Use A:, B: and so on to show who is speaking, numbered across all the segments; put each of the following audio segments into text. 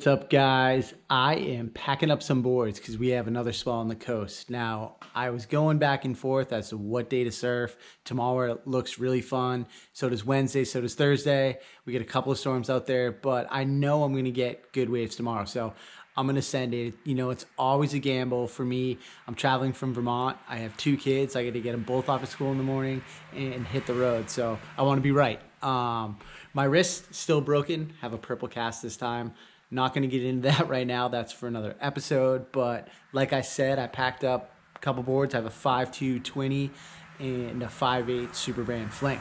A: What's up, guys? I am packing up some boards because we have another spot on the coast. Now, I was going back and forth as to what day to surf. Tomorrow looks really fun. So does Wednesday, so does Thursday. We get a couple of storms out there, but I know I'm going to get good waves tomorrow. So I'm going to send it. You know, it's always a gamble for me. I'm traveling from Vermont. I have 2 kids. I got to get them both off of school in the morning and hit the road. So I want to be right. My wrist still broken. Have a purple cast this time. Not going to get into that right now. That's for another episode. But like I said, I packed up a couple boards. I have a 5.2 20 and a 5.8 Super Brand Fling.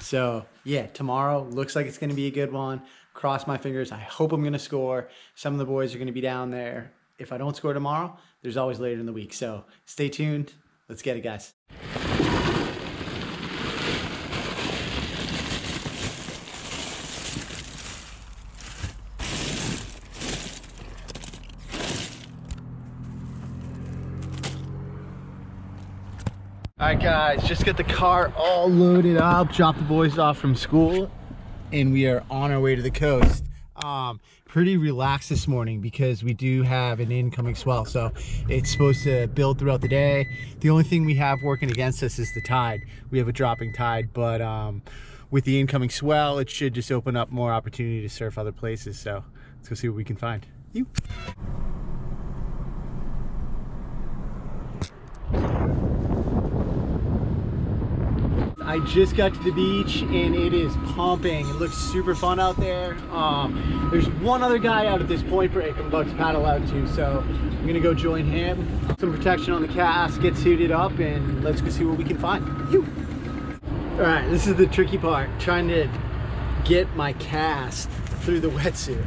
A: So yeah, tomorrow looks like it's going to be a good one. Cross my fingers. I hope I'm going to score. Some of the boys are going to be down there. If I don't score tomorrow, there's always later in the week. So stay tuned. Let's get it, guys. All right, guys, just got the car all loaded up, dropped the boys off from school, and we are on our way to the coast. Pretty relaxed this morning because we do have an incoming swell, so it's supposed to build throughout the day. The only thing we have working against us is the tide. We have a dropping tide, but with the incoming swell, it should just open up more opportunity to surf other places. So let's go see what we can find. You. I just got to the beach and it is pumping. It looks super fun out there. There's one other guy out at this point break I'm about to paddle out to, so I'm gonna go join him. Some protection on the cast, get suited up, and let's go see what we can find. All right, this is the tricky part, trying to get my cast through the wetsuit.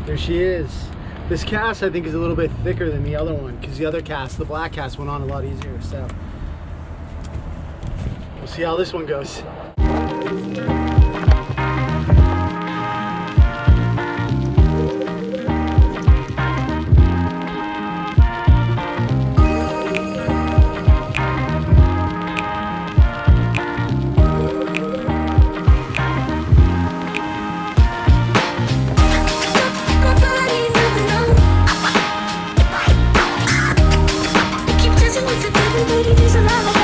A: There she is. This cast I think is a little bit thicker than the other one because the other cast, the black cast, went on a lot easier. So we'll see how this one goes.
B: There's a lot of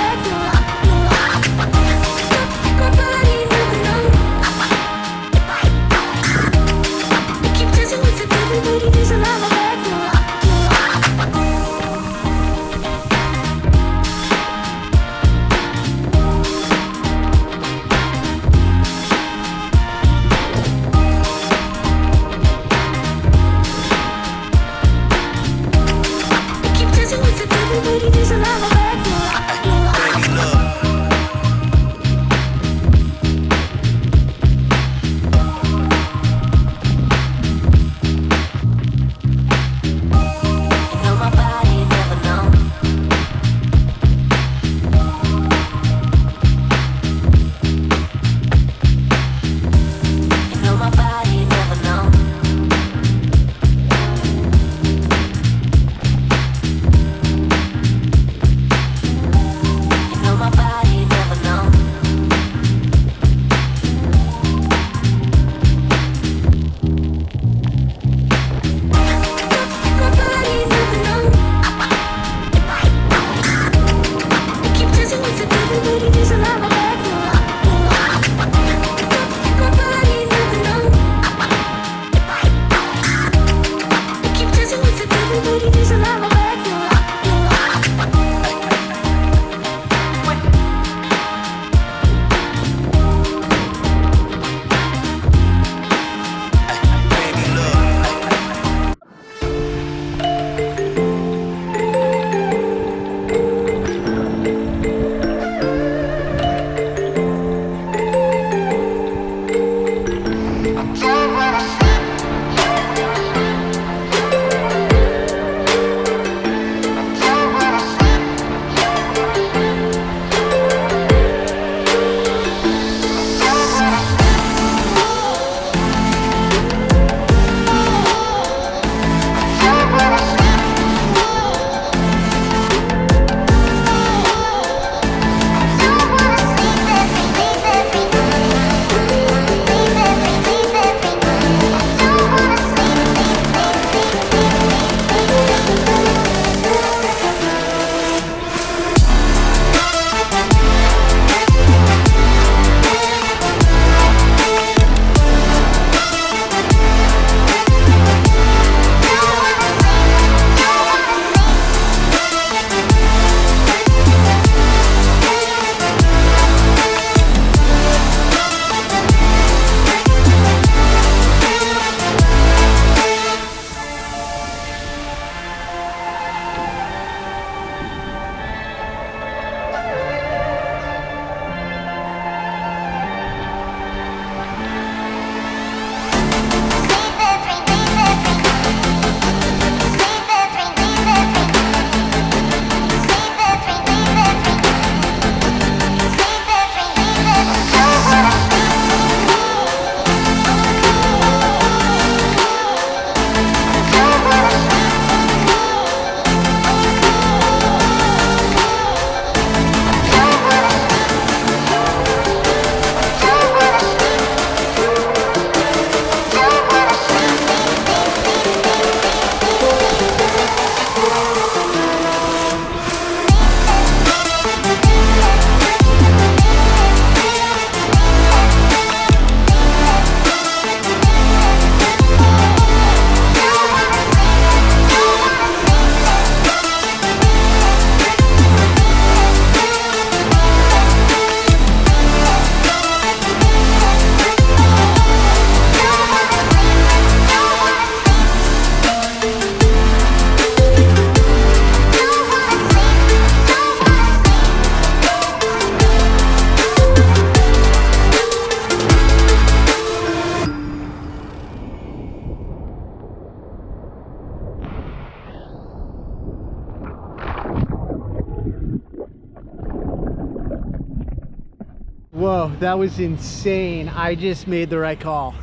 A: Whoa, that was insane. I just made the right call.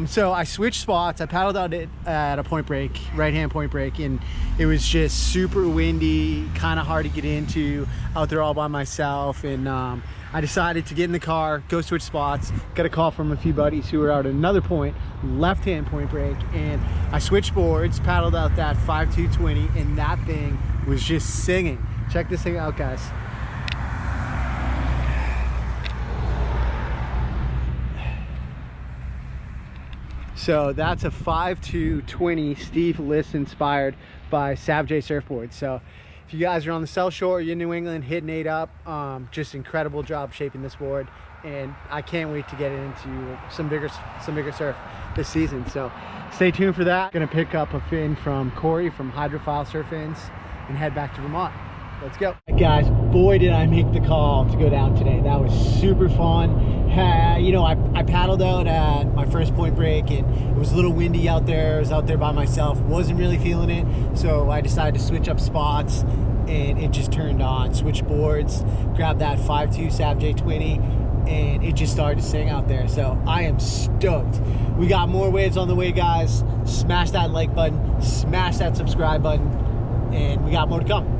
A: So I switched spots. I paddled out at a point break, right-hand point break, and it was just super windy, kind of hard to get into out there all by myself. And I decided to get in the car, go switch spots, got a call from a few buddies who were out at another point, left-hand point break, and I switched boards, paddled out that 5-2-20, and that thing was just singing. Check this thing out, guys. So that's a 5-2-20 Steve List inspired by Sav J surfboard. So if you guys are on the South Shore, you're in New England, hit Nate up. Just incredible job shaping this board, and I can't wait to get it into some bigger surf this season. So stay tuned for that. Gonna pick up a fin from Corey from Hydrophile Surf Fins and head back to Vermont. Let's go. Guys, boy did I make the call to go down today. That was super fun. You know, I paddled out at my first point break, and it was a little windy out there. I was out there by myself, wasn't really feeling it, so I decided to switch up spots, and it just turned on. Switch boards, grabbed that 5-2 Sav J20, and it just started to sing out there. So I am stoked. We got more waves on the way, guys. Smash that like button, smash that subscribe button, and we got more to come.